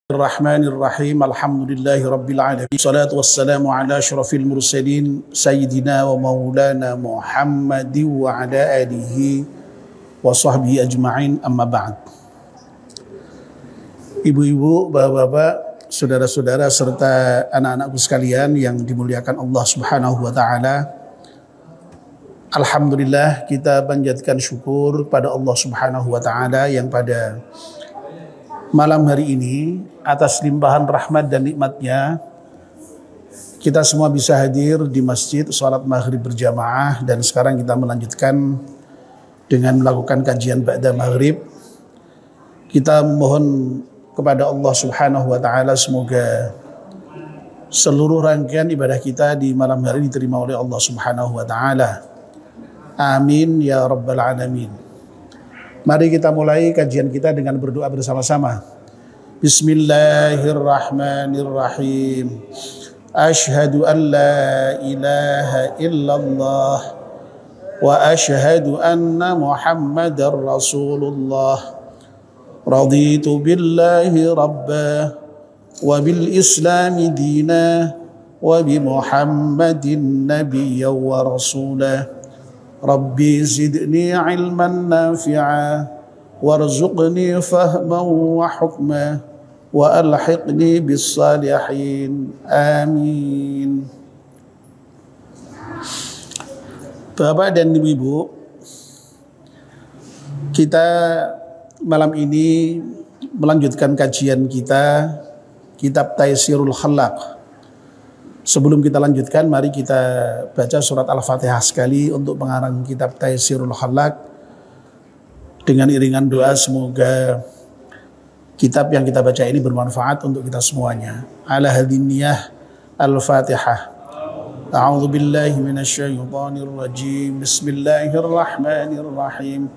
Bismillahirrahmanirrahim. Alhamdulillahirabbil alamin. Shalatu wassalamu ala asyrafil mursalin sayyidina wa maulana Muhammadin wa ala alihi wa sahbihi ajma'in, amma ba'd. Ibu-ibu, bapak-bapak, saudara-saudara serta anak-anakku sekalian yang dimuliakan Allah Subhanahu wa taala. Alhamdulillah, kita panjatkan syukur pada Allah Subhanahu wa taala yang pada malam hari ini atas limpahan rahmat dan nikmatnya kita semua bisa hadir di masjid sholat maghrib berjamaah, dan sekarang kita melanjutkan dengan melakukan kajian ba'da maghrib. Kita mohon kepada Allah Subhanahu wa taala semoga seluruh rangkaian ibadah kita di malam hari ini diterima oleh Allah Subhanahu wa taala. Amin ya rabbal alamin. Mari kita mulai kajian kita dengan berdoa bersama-sama. Bismillahirrahmanirrahim. Ashhadu an la ilaha illallah wa ashhadu anna Muhammadar Rasulullah. Raditu billahi rabba wa bil islami dina wa bi Muhammadin nabiyya wa rasulah. Rabbi zidni ilman nafi'a warzuqni fahman wa hukma wa alhiqni bis salihin. Amin. Bapak dan Ibu, kita malam ini melanjutkan kajian kita kitab Taysirul Khalaq. Sebelum kita lanjutkan, mari kita baca surat Al-Fatihah sekali untuk pengarang kitab Taysirul Khalaq dengan iringan doa semoga kitab yang kita baca ini bermanfaat untuk kita semuanya. Ala hadhihi niyyah Al-Fatihah. A'udzu billahi minasyaitonir rajim. Bismillahirrahmanirrahim.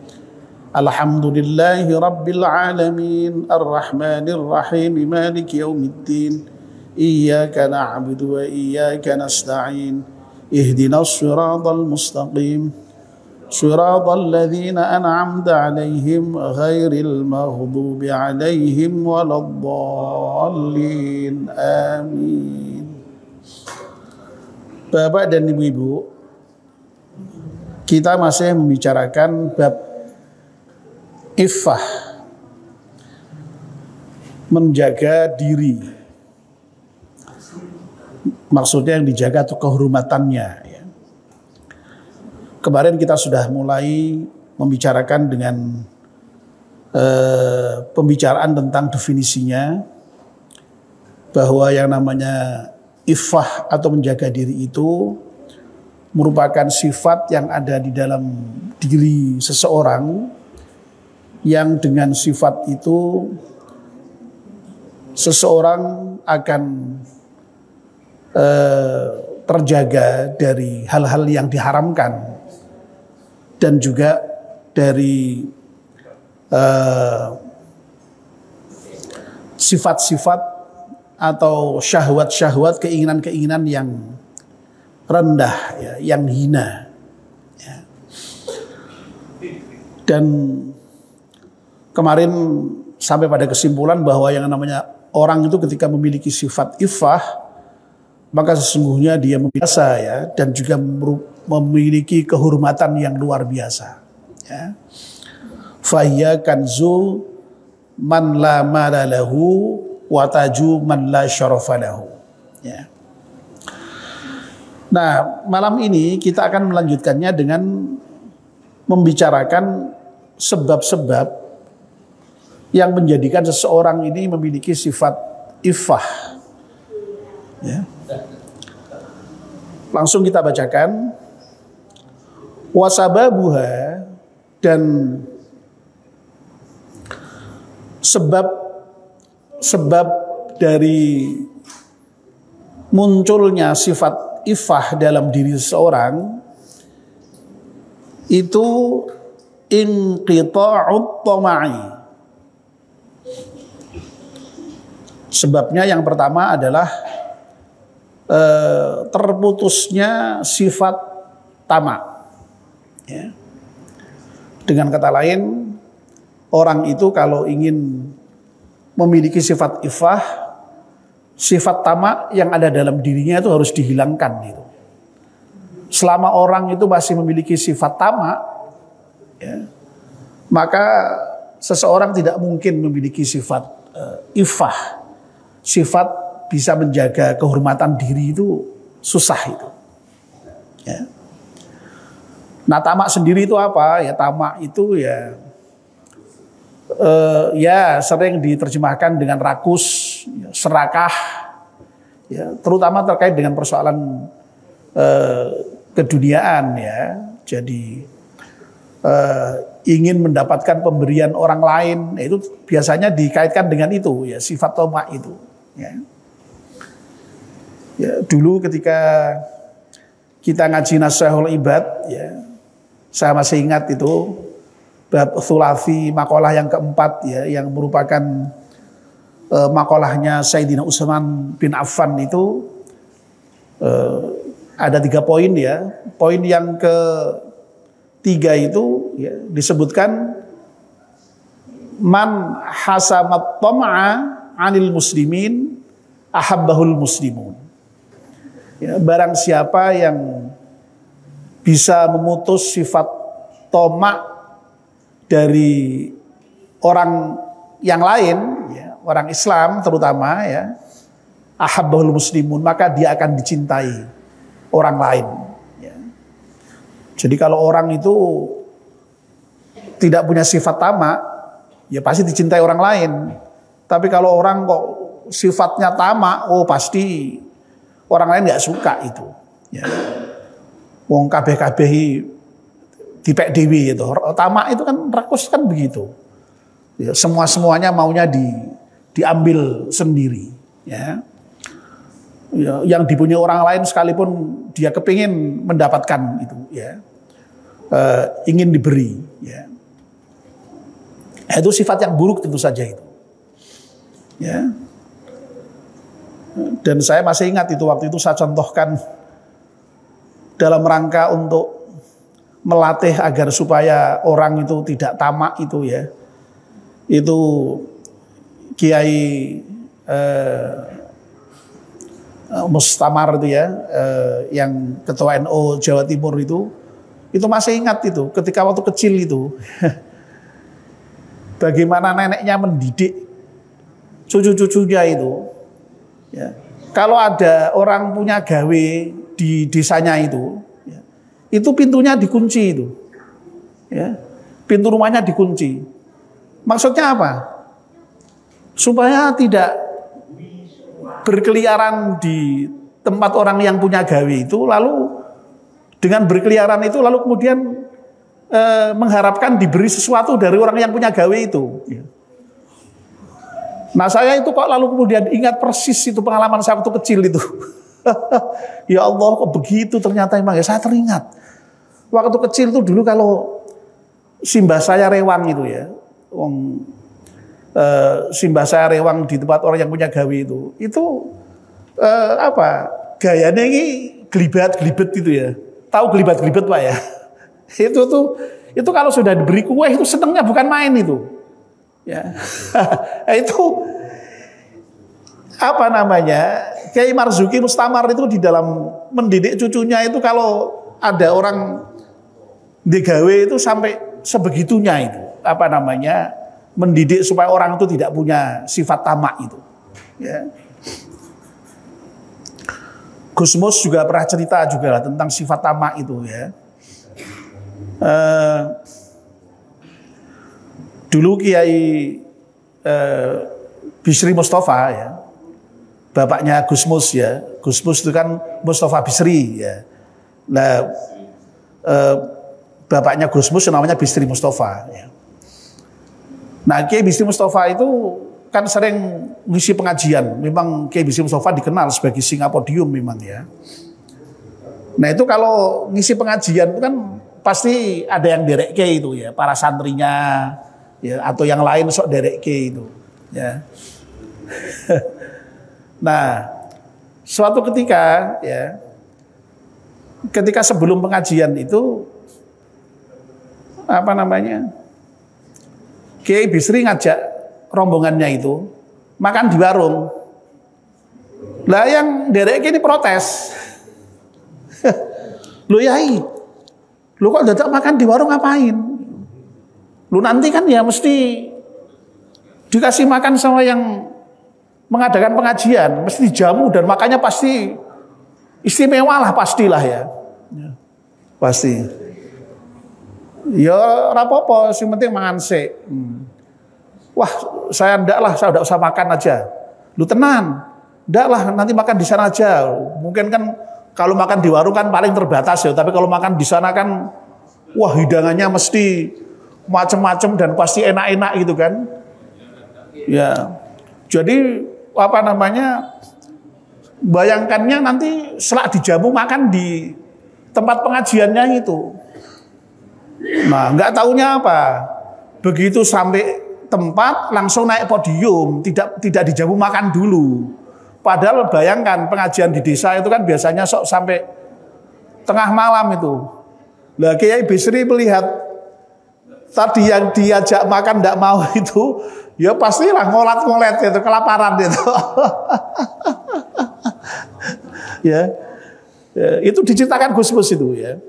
Alhamdulillahi rabbil alamin arrahmanir rahim maliki yaumiddin. Iyyaka na'budu wa iyyaka nasta'in. Ihdinas siratal mustaqim. Siratal ladzina an'amta 'alaihim ghairil maghdubi 'alaihim waladdallin. Amin. Bapak dan Ibu-ibu, kita masih membicarakan bab iffah, menjaga diri. Maksudnya yang dijaga itu kehormatannya ya. Kemarin kita sudah mulai membicarakan dengan pembicaraan tentang definisinya, bahwa yang namanya iffah atau menjaga diri itu merupakan sifat yang ada di dalam diri seseorang, yang dengan sifat itu seseorang akan terjaga dari hal-hal yang diharamkan, dan juga dari sifat-sifat atau syahwat-syahwat, keinginan-keinginan yang rendah ya, yang hina ya. Dan kemarin sampai pada kesimpulan bahwa yang namanya orang itu ketika memiliki sifat iffah, maka sesungguhnya dia biasa ya, dan juga memiliki kehormatan yang luar biasa ya. Fahya kanzu man la mala lahu wa taju man la syarafa lahu ya. Nah, malam ini kita akan melanjutkannya dengan membicarakan sebab-sebab yang menjadikan seseorang ini memiliki sifat iffah ya. Langsung kita bacakan. Wasababuha, dan sebab dari munculnya sifat iffah dalam diri seseorang itu inqita'ut tama'i. Sebabnya yang pertama adalah terputusnya sifat tamak ya. Dengan kata lain, orang itu kalau ingin memiliki sifat ifah, sifat tamak yang ada dalam dirinya itu harus dihilangkan gitu. Selama orang itu masih memiliki sifat tamak, ya, maka seseorang tidak mungkin memiliki sifat ifah, sifat bisa menjaga kehormatan diri itu susah itu. Ya. Nah, tamak sendiri itu apa? Ya, tamak itu ya sering diterjemahkan dengan rakus, ya, serakah, ya, terutama terkait dengan persoalan keduniaan, ya. Jadi ingin mendapatkan pemberian orang lain, itu biasanya dikaitkan dengan itu, ya, sifat tamak itu. Ya. Ya, dulu ketika kita ngaji Nashihul Ibad, ya, saya masih ingat itu bab thulathi makalah yang keempat, ya, yang merupakan makalahnya Sayyidina Utsman bin Affan itu ada 3 poin, ya. Poin yang ketiga itu, ya, disebutkan man hasamat tam'a 'anil muslimin ahabbahul muslimun. Ya, barang siapa yang bisa memutus sifat tamak dari orang yang lain, ya, orang Islam terutama, ya, ahabbahul muslimun, maka dia akan dicintai orang lain. Ya. Jadi kalau orang itu tidak punya sifat tamak, ya pasti dicintai orang lain. Tapi kalau orang kok sifatnya tamak, oh pasti orang lain nggak suka itu. Ya. Wong kabeh-kabeh dipek dewi itu. Tamak itu kan rakus kan begitu. Ya, semuanya maunya diambil sendiri. Ya. Ya, yang dipunyai orang lain sekalipun dia kepingin mendapatkan itu, ya, ingin diberi. Ya. Itu sifat yang buruk tentu saja itu. Ya. Dan saya masih ingat itu waktu itu saya contohkan dalam rangka untuk melatih agar supaya orang itu tidak tamak itu, ya. Itu Kiai Mustamar itu, ya, yang ketua NU Jawa Timur itu masih ingat itu ketika waktu kecil itu bagaimana neneknya mendidik cucu-cucunya itu, ya. Kalau ada orang punya gawe di desanya itu, ya, itu pintunya dikunci itu, ya, pintu rumahnya dikunci. Maksudnya apa? Supaya tidak berkeliaran di tempat orang yang punya gawe itu, lalu dengan berkeliaran itu lalu kemudian mengharapkan diberi sesuatu dari orang yang punya gawe itu. Ya. Nah, saya itu kok lalu kemudian ingat persis itu pengalaman saya waktu kecil itu. Ya Allah, kok begitu ternyata emang, ya, saya teringat. Waktu kecil itu dulu kalau simbah saya rewang itu, ya. Simbah saya rewang di tempat orang yang punya gawe itu gayanya ini gelibat-gelibet itu, ya. Tahu gelibat-gelibet, Pak, ya? Itu kalau sudah diberi kue itu senengnya bukan main itu. Ya. Itu apa namanya? Kiai Marzuki Mustamar itu di dalam mendidik cucunya itu kalau ada orang digawe itu sampai sebegitunya itu. Apa namanya? Mendidik supaya orang itu tidak punya sifat tamak itu. Ya. Gusmus juga pernah cerita juga lah tentang sifat tamak itu, ya. Dulu Kiai Bisri Mustafa, ya, bapaknya Gusmus, ya. Gusmus itu kan Mustafa Bisri, ya. Nah, bapaknya Gusmus namanya Bisri Mustafa, ya. Nah, Kiai Bisri Mustafa itu kan sering ngisi pengajian. Memang Kiai Bisri Mustafa dikenal sebagai singa podium memang, ya. Nah, itu kalau ngisi pengajian itu kan pasti ada yang dereke itu, ya, para santrinya, ya, atau yang lain sok dereke itu, ya. Nah, suatu ketika, ya, ketika sebelum pengajian itu apa namanya, Kiai Bisri ngajak rombongannya itu makan di warung. Lah yang derek ini protes. Lu yai, lu kok dadak makan di warung ngapain? Lu nanti kan ya mesti dikasih makan sama yang mengadakan pengajian, mesti dijamu dan makannya pasti istimewa lah, pastilah ya. Pasti. Ya rapopo, yang penting mangan sik. Wah, saya ndak lah, saya udah usah makan aja. Lu tenan, ndak lah, nanti makan di sana aja. Mungkin kan kalau makan di warung kan paling terbatas ya, tapi kalau makan di sana kan, wah hidangannya mesti macam-macam dan pasti enak-enak gitu kan. Ya, jadi apa namanya? Bayangkannya nanti selak dijamu makan di tempat pengajiannya itu. Nah, nggak taunya apa? Begitu sampai tempat langsung naik podium, tidak dijamu makan dulu. Padahal bayangkan pengajian di desa itu kan biasanya sok sampai tengah malam itu. Lah Kiai Bisri melihat tadi yang diajak makan tidak mau itu, ya pastilah ngolat-ngolet itu, kelaparan itu. Ya, itu diciptakan Gus-Mus itu ya.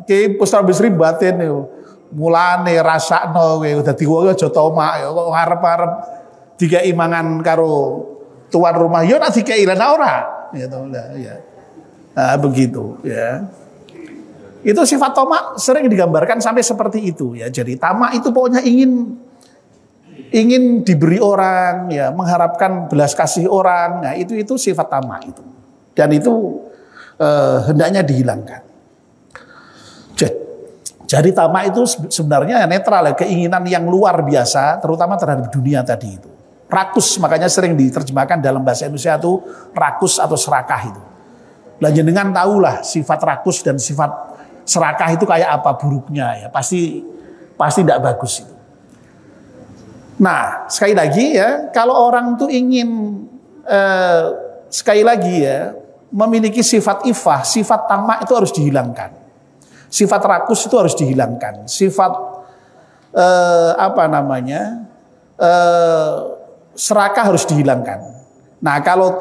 Kiai Pusra Bisri batin itu, mulane rasakno kowe dadi wong aja tomak ya kok ngarep-arep dikei mangan karo tuan rumah ya nek dikei lan ora gitu lah ya. Nah, begitu ya. Itu sifat tamak sering digambarkan sampai seperti itu ya. Jadi tamak itu pokoknya ingin diberi orang ya, mengharapkan belas kasih orang. Nah, itu sifat tamak itu. Dan itu hendaknya dihilangkan. Jadi tamak itu sebenarnya netral ya, keinginan yang luar biasa terutama terhadap dunia tadi itu. Rakus, makanya sering diterjemahkan dalam bahasa Indonesia itu rakus atau serakah itu. Lah jenengan tahulah sifat rakus dan sifat serakah itu kayak apa buruknya ya. Pasti tidak bagus itu. Nah, sekali lagi ya, kalau orang tuh ingin sekali lagi ya, memiliki sifat ifah, sifat tamak itu harus dihilangkan. Sifat rakus itu harus dihilangkan. Sifat serakah harus dihilangkan. Nah, kalau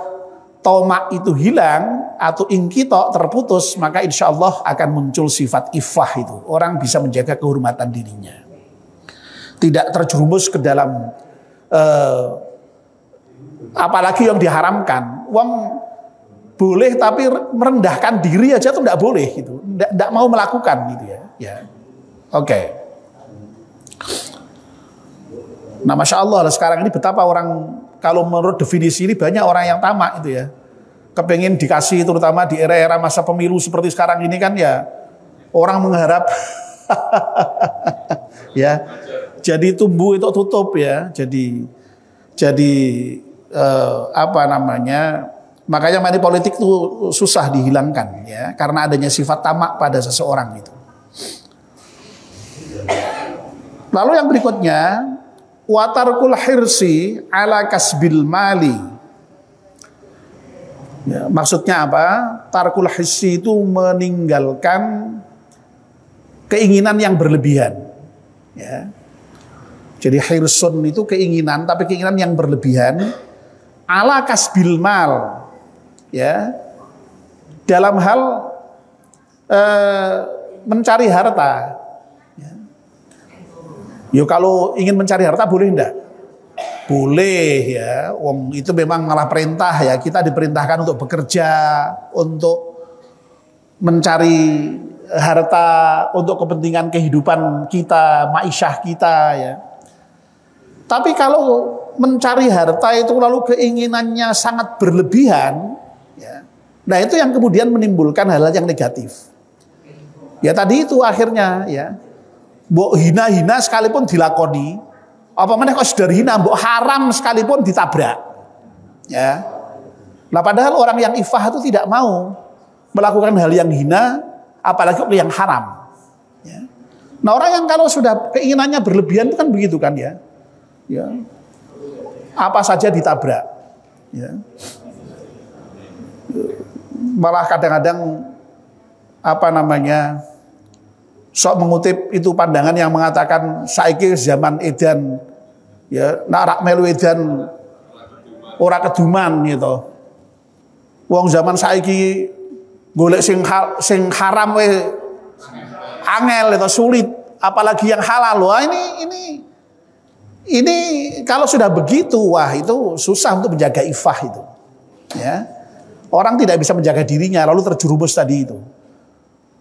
tamak itu hilang atau ingkito terputus, maka insya Allah akan muncul sifat ifah itu. Orang bisa menjaga kehormatan dirinya. Tidak terjerumus ke dalam apalagi yang diharamkan. Wong boleh tapi merendahkan diri aja tuh tidak boleh gitu. Tidak mau melakukan gitu ya. Ya. Oke. Nah, Masya Allah sekarang ini betapa orang, kalau menurut definisi ini banyak orang yang tamak itu ya. Kepengen dikasih terutama di era-era masa pemilu seperti sekarang ini kan ya. Orang mengharap ya. Jadi tumbuh itu tutup ya. Jadi makanya money politik itu susah dihilangkan ya, karena adanya sifat tamak pada seseorang itu. Lalu yang berikutnya, watarkul hirsi ala kasbil mali. Ya, maksudnya apa? Tarkul hirsi itu meninggalkan keinginan yang berlebihan. Ya. Jadi hirsun itu keinginan, tapi keinginan yang berlebihan ala kasbil mal. Ya, dalam hal mencari harta. Ya, kalau ingin mencari harta boleh enggak? Boleh ya. Wong itu memang malah perintah ya. Kita diperintahkan untuk bekerja, untuk mencari harta untuk kepentingan kehidupan kita, maisyah kita ya. Tapi kalau mencari harta itu lalu keinginannya sangat berlebihan, ya, nah itu yang kemudian menimbulkan hal-hal yang negatif. Ya tadi itu akhirnya ya, mbok hina-hina sekalipun dilakoni, apa mana kok sudah hina, mbok haram sekalipun ditabrak. Ya, nah padahal orang yang ifah itu tidak mau melakukan hal yang hina, apalagi yang haram. Ya. Nah orang yang kalau sudah keinginannya berlebihan itu kan begitu kan ya. Ya, apa saja ditabrak, ya. Malah kadang-kadang sok mengutip itu pandangan yang mengatakan saiki zaman edan Ya, nak melu edan ora keduman gitu. Wong zaman saiki golek sing haram we angel itu sulit, apalagi yang halal. Wah, ini kalau sudah begitu, wah itu susah untuk menjaga ifah itu. Ya. Orang tidak bisa menjaga dirinya lalu terjerumus tadi itu.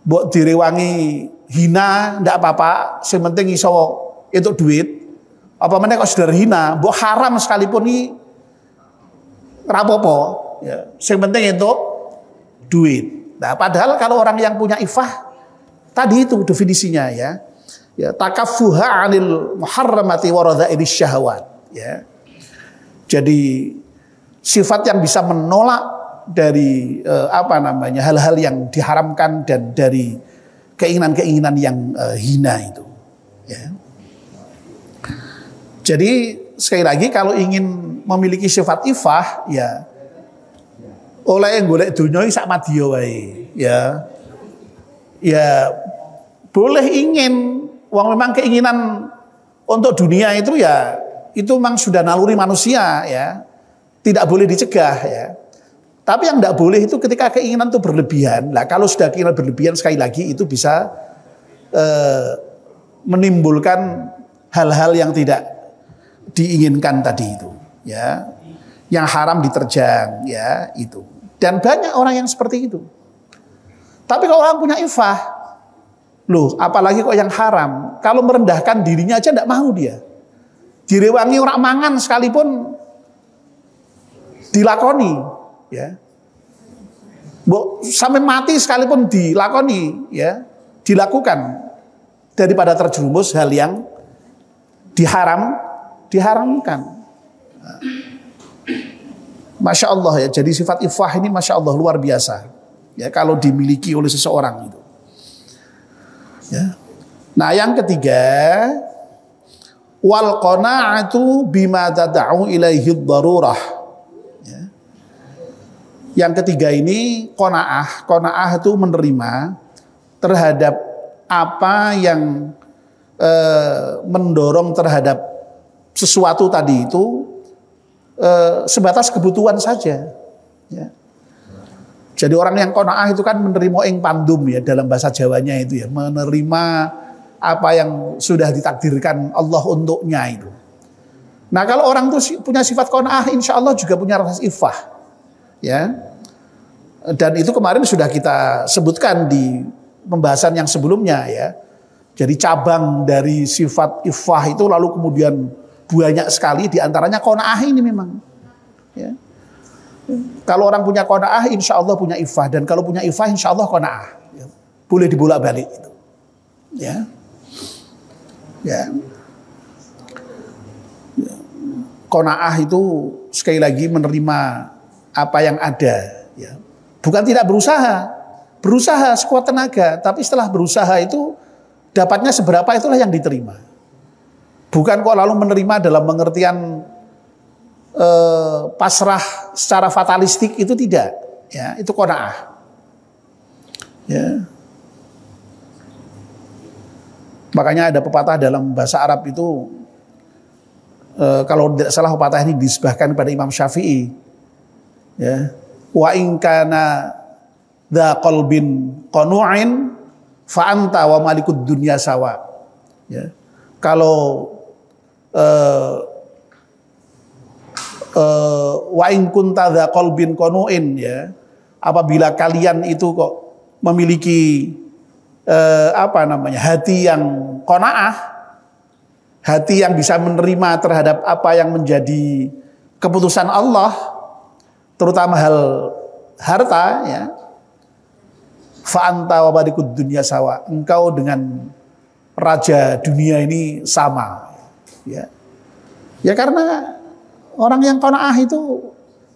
Mbok direwangi hina ndak apa-apa, sing penting iso itu duit. Apa meneh kok sudah hina, mbok haram sekalipun iki rapopo, ya. Sing penting itu duit. Nah, padahal kalau orang yang punya ifah tadi itu definisinya ya. Ya, takaffuha 'anil muharramati wa radha'ilis syahawat, ya. Jadi sifat yang bisa menolak dari hal-hal yang diharamkan dan dari keinginan-keinginan yang hina itu, ya. Jadi sekali lagi kalau ingin memiliki sifat ifah, ya oleh golek dunya sak madya wae, ya. Ya boleh ingin, wong memang keinginan untuk dunia itu ya itu memang sudah naluri manusia, ya. Tidak boleh dicegah, ya. Tapi yang tidak boleh itu ketika keinginan itu berlebihan. Nah, kalau sudah keinginan berlebihan sekali lagi itu bisa menimbulkan hal-hal yang tidak diinginkan tadi itu, ya. Yang haram diterjang, ya, itu. Dan banyak orang yang seperti itu. Tapi kalau orang punya ifah, loh, apalagi kok yang haram, kalau merendahkan dirinya aja tidak mau dia. Direwangi orang mangan sekalipun dilakoni, ya. Sampai mati sekalipun dilakoni, ya, dilakukan daripada terjerumus hal yang diharamkan. Masya Allah, ya. Jadi sifat ifah ini masya Allah luar biasa, ya, kalau dimiliki oleh seseorang itu. Ya. Nah, yang ketiga, wal qana'atu bima tad'u ilaihi darurah. Ya. Yang ketiga ini qanaah. Qanaah itu menerima terhadap apa yang mendorong terhadap sesuatu tadi itu sebatas kebutuhan saja, ya. Jadi orang yang qanaah itu kan menerima ing pandum, ya, dalam bahasa Jawanya itu, ya, menerima apa yang sudah ditakdirkan Allah untuknya itu. Nah, kalau orang itu punya sifat qanaah, insya Allah juga punya rasa ifah, ya. Dan itu kemarin sudah kita sebutkan di pembahasan yang sebelumnya, ya. Jadi cabang dari sifat ifah itu lalu kemudian banyak sekali, diantaranya qanaah ini memang, ya. Kalau orang punya qanaah, insya Allah punya ifah, dan kalau punya ifah, insya Allah qanaah, ya. Boleh dibolak-balik itu, ya. Ya. Qanaah itu sekali lagi menerima apa yang ada, ya. Bukan tidak berusaha sekuat tenaga, tapi setelah berusaha itu dapatnya seberapa itulah yang diterima. Bukan kok lalu menerima dalam pengertian pasrah secara fatalistik, itu tidak, ya, itu qanaah, ya. Makanya ada pepatah dalam bahasa Arab itu, kalau tidak salah pepatah ini disebahkan pada Imam Syafi'i, ya, wa in kana dza qalbin qanu'in fa anta wa malikud dunya sawa, ya. Kalau wa in kunta dza qalbin qanu'in, ya, apabila kalian itu kok memiliki hati yang qanaah, hati yang bisa menerima terhadap apa yang menjadi keputusan Allah, terutama hal harta, ya, fa anta wa malikud dunya sawa, engkau dengan raja dunia ini sama, ya. Ya, karena orang yang qanaah itu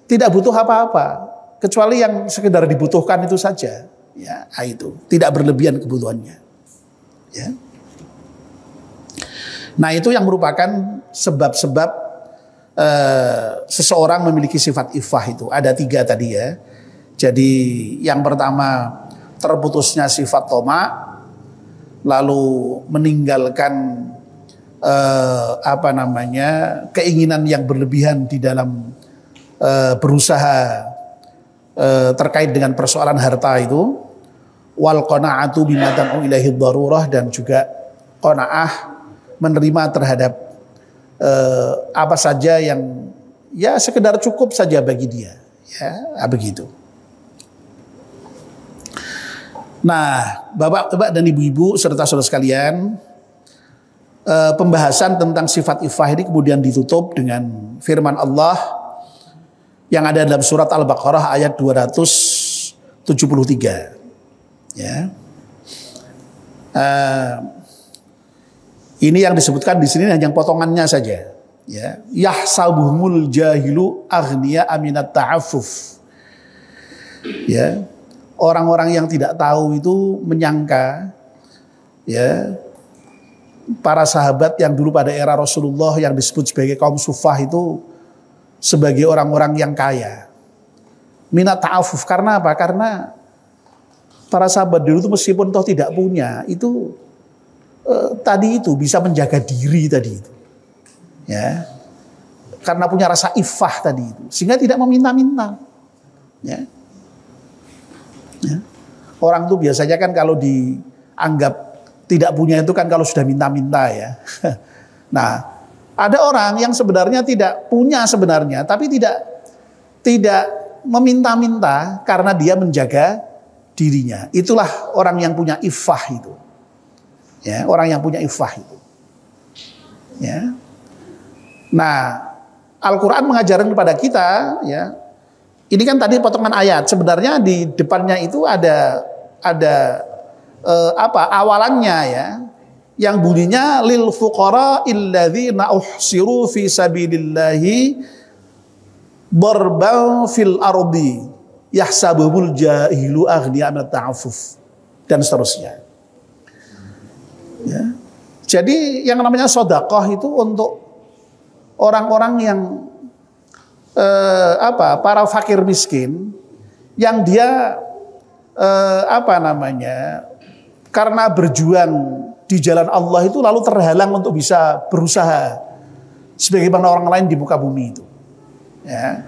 tidak butuh apa-apa kecuali yang sekedar dibutuhkan itu saja, ya, itu tidak berlebihan kebutuhannya, ya. Nah, itu yang merupakan sebab-sebab seseorang memiliki sifat ifah itu. Ada 3 tadi, ya. Jadi yang pertama terputusnya sifat toma, lalu meninggalkan keinginan yang berlebihan di dalam berusaha terkait dengan persoalan harta itu, wal qanaatu bima tan'u ilaihi darurah, dan juga qanaah menerima terhadap apa saja yang ya sekedar cukup saja bagi dia, ya begitu. Nah, bapak-bapak dan ibu-ibu serta saudara sekalian, pembahasan tentang sifat iffah ini kemudian ditutup dengan firman Allah yang ada dalam surat Al-Baqarah ayat 273. Ya. Ini yang disebutkan di sini hanya potongannya saja. Ya, yahsabuhumul jahilu aghniya aminat ta'affuf. Ya, orang-orang yang tidak tahu itu menyangka, ya, para sahabat yang dulu pada era Rasulullah yang disebut sebagai kaum suffah itu sebagai orang-orang yang kaya. Minat ta'affuf, karena apa? Karena para sahabat dulu itu meskipun toh tidak punya, itu tadi itu bisa menjaga diri tadi itu. Ya. Karena punya rasa iffah tadi itu, sehingga tidak meminta-minta. Ya. Ya. Orang tuh biasanya kan kalau dianggap tidak punya itu kan kalau sudah minta-minta ya. Nah, ada orang yang sebenarnya tidak punya sebenarnya, tapi tidak meminta-minta karena dia menjaga dirinya. Itulah orang yang punya iffah itu. Ya, orang yang punya iffah itu. Ya. Nah, Al-Quran mengajarkan kepada kita, ya. Ini kan tadi potongan ayat. Sebenarnya di depannya itu ada awalannya ya, yang bunyinya lil fuqara illadzina uhsiru fi sabilillahi darban fil ardi yahsabuhumul jahilu aghniya minat ta'affuf, dan seterusnya. Ya. Jadi yang namanya sedekah itu untuk orang-orang yang para fakir miskin yang dia karena berjuang di jalan Allah itu lalu terhalang untuk bisa berusaha sebagaimana orang lain di muka bumi itu. Ya.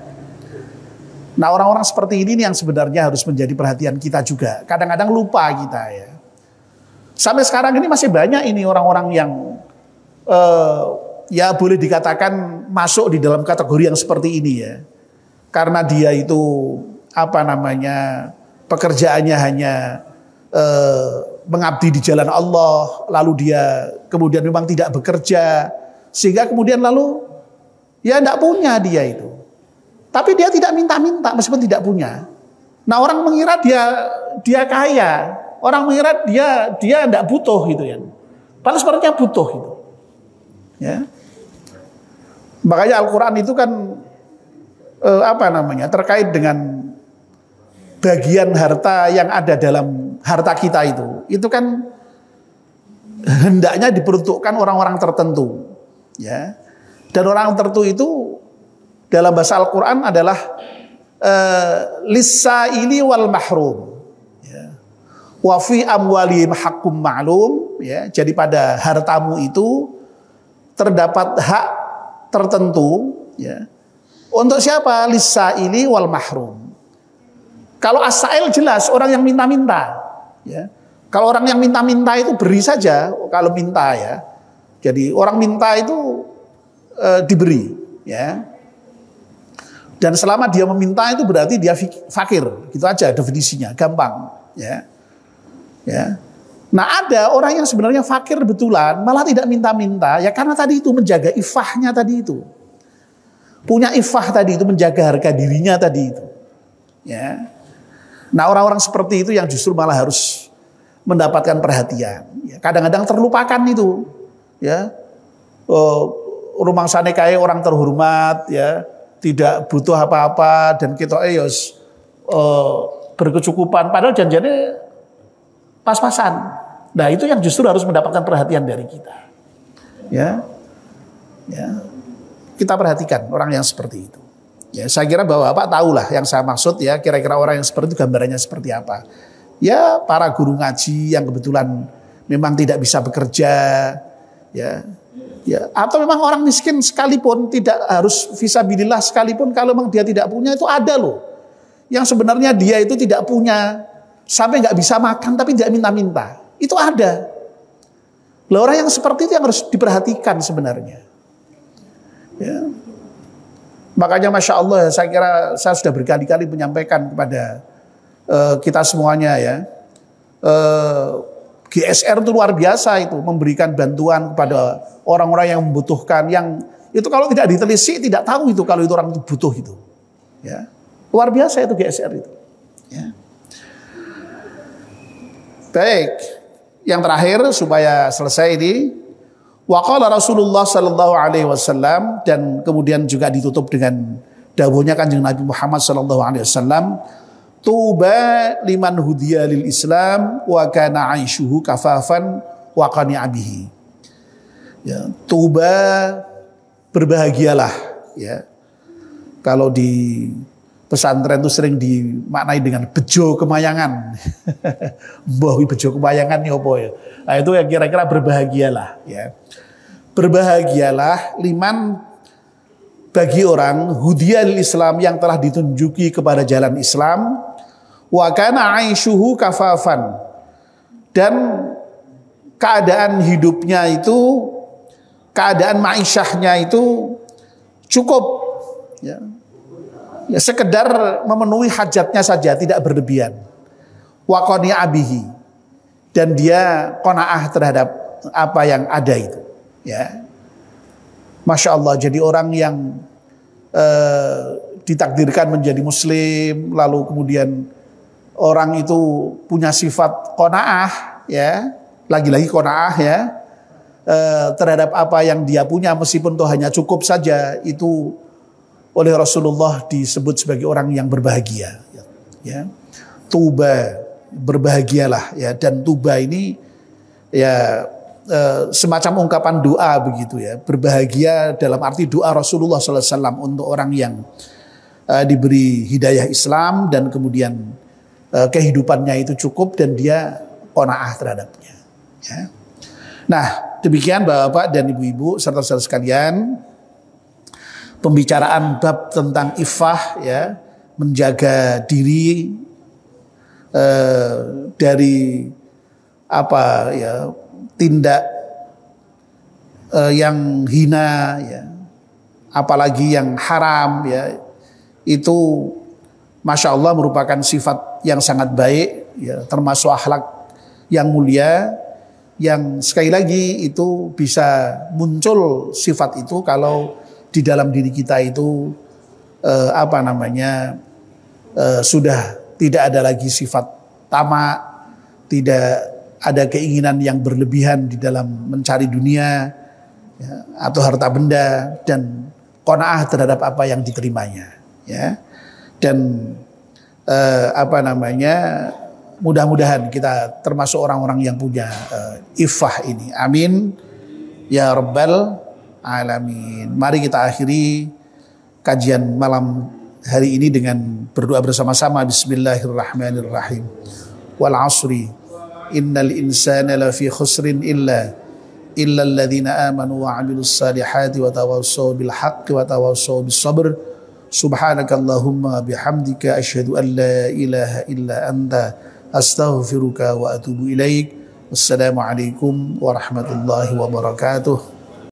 Nah, orang-orang seperti ini yang sebenarnya harus menjadi perhatian kita juga. Kadang-kadang lupa kita ya. Sampai sekarang ini masih banyak ini orang-orang yang ya boleh dikatakan masuk di dalam kategori yang seperti ini ya. Karena dia itu pekerjaannya hanya mengabdi di jalan Allah, lalu dia kemudian memang tidak bekerja, sehingga kemudian lalu ya tidak punya dia itu. Tapi dia tidak minta-minta meskipun tidak punya. Nah, orang mengira dia kaya, orang mengira dia tidak butuh gitu ya. Padahal sebenarnya butuh itu. Ya. Makanya Al-Quran itu kan terkait dengan bagian harta yang ada dalam harta kita itu kan hendaknya diperuntukkan orang-orang tertentu, ya. Dan orang tertentu itu dalam bahasa Al-Quran adalah lis-sa'ili wal mahrum, ya. Wa fi amwalihim haqqum ma'lum, ya. Jadi pada hartamu itu terdapat hak tertentu, ya. Untuk siapa? Lis-sa'ili wal mahrum. Kalau as-sa'il jelas orang yang minta-minta, ya. Kalau orang yang minta-minta itu beri saja kalau minta ya. Jadi orang minta itu diberi, ya. Dan selama dia meminta itu berarti dia fakir, gitu aja definisinya, gampang, ya. Ya. Nah, ada orang yang sebenarnya fakir betulan malah tidak minta-minta ya karena tadi itu menjaga iffahnya tadi itu. Punya iffah tadi itu, menjaga harga dirinya tadi itu. Ya. Nah, orang-orang seperti itu yang justru malah harus mendapatkan perhatian. Ya, kadang-kadang terlupakan itu. Ya, rumah sana kayak orang terhormat, ya, tidak butuh apa-apa dan kita berkecukupan. Padahal janjiannya pas-pasan. Nah, itu yang justru harus mendapatkan perhatian dari kita. Ya, ya, kita perhatikan orang yang seperti itu. Ya, saya kira bahwa Bapak tahulah yang saya maksud ya, kira-kira orang yang seperti itu gambarannya seperti apa. Ya, para guru ngaji yang kebetulan memang tidak bisa bekerja, ya, Ya, atau memang orang miskin sekalipun, tidak harus fisabilillah sekalipun, kalau memang dia tidak punya, itu ada loh. Yang sebenarnya dia itu tidak punya, sampai nggak bisa makan tapi tidak minta-minta. Itu ada. Lah orang yang seperti itu yang harus diperhatikan sebenarnya. Ya. Makanya Masya Allah, saya kira saya sudah berkali-kali menyampaikan kepada kita semuanya ya. GSR itu luar biasa itu, memberikan bantuan kepada orang-orang yang membutuhkan, yang itu kalau tidak ditelisik tidak tahu itu kalau itu orang itu butuh itu. Ya. Luar biasa itu GSR itu. Ya. Baik, yang terakhir supaya selesai ini, waqala Rasulullah sallallahu alaihi wasallam, dan kemudian juga ditutup dengan dawuhnya Kanjeng Nabi Muhammad sallallahu alaihi wasallam, tuba liman hudiya lil Islam wa kana aishuhu kafafan wa qani'a bihi. Ya, tuba, berbahagialah ya. Kalau di pesantren itu sering dimaknai dengan bejo kemayangan. Mbah bejo kemayangan ini apa ya? Nah, itu ya kira-kira berbahagialah ya. Berbahagialah liman, bagi orang hudiyal Islam yang telah ditunjuki kepada jalan Islam, wa kana aishuhu kafafan, dan keadaan hidupnya itu, keadaan maisyahnya itu cukup ya. Ya, sekedar memenuhi hajatnya saja, tidak berlebihan. Wa qani'a bihi, dan dia qanaah terhadap apa yang ada itu. Ya, Masya Allah, jadi orang yang ditakdirkan menjadi Muslim, lalu kemudian orang itu punya sifat qanaah, ya, lagi-lagi qanaah ya, terhadap apa yang dia punya, meskipun itu hanya cukup saja, itu oleh Rasulullah disebut sebagai orang yang berbahagia. Ya, tuba, berbahagialah ya, dan tuba ini ya semacam ungkapan doa begitu ya, berbahagia dalam arti doa Rasulullah SAW untuk orang yang diberi hidayah Islam dan kemudian kehidupannya itu cukup dan dia qanaah terhadapnya. Ya. Nah, demikian Bapak dan Ibu-ibu serta saudara sekalian, pembicaraan bab tentang iffah ya, menjaga diri dari apa ya, tindak yang hina ya, apalagi yang haram ya, itu Masya Allah merupakan sifat yang sangat baik ya, termasuk akhlak yang mulia, yang sekali lagi itu bisa muncul sifat itu kalau di dalam diri kita itu sudah tidak ada lagi sifat tamak, tidak ada keinginan yang berlebihan di dalam mencari dunia ya, atau harta benda, dan qanaah terhadap apa yang diterimanya ya. Dan mudah-mudahan kita termasuk orang-orang yang punya iffah ini, amin ya rabbal alamin. Mari kita akhiri kajian malam hari ini dengan berdoa bersama-sama. Bismillahirrahmanirrahim. Wal asri innal insana lafi khusrin illa alladhina amanu wa 'amilus salihati wa tawassaw bil haqqi wa tawassaw bis sabr. Subhanakallahumma bihamdika asyhadu an la ilaha illa anta astaghfiruka wa atubu ilaik. Wassalamualaikum warahmatullahi wabarakatuh.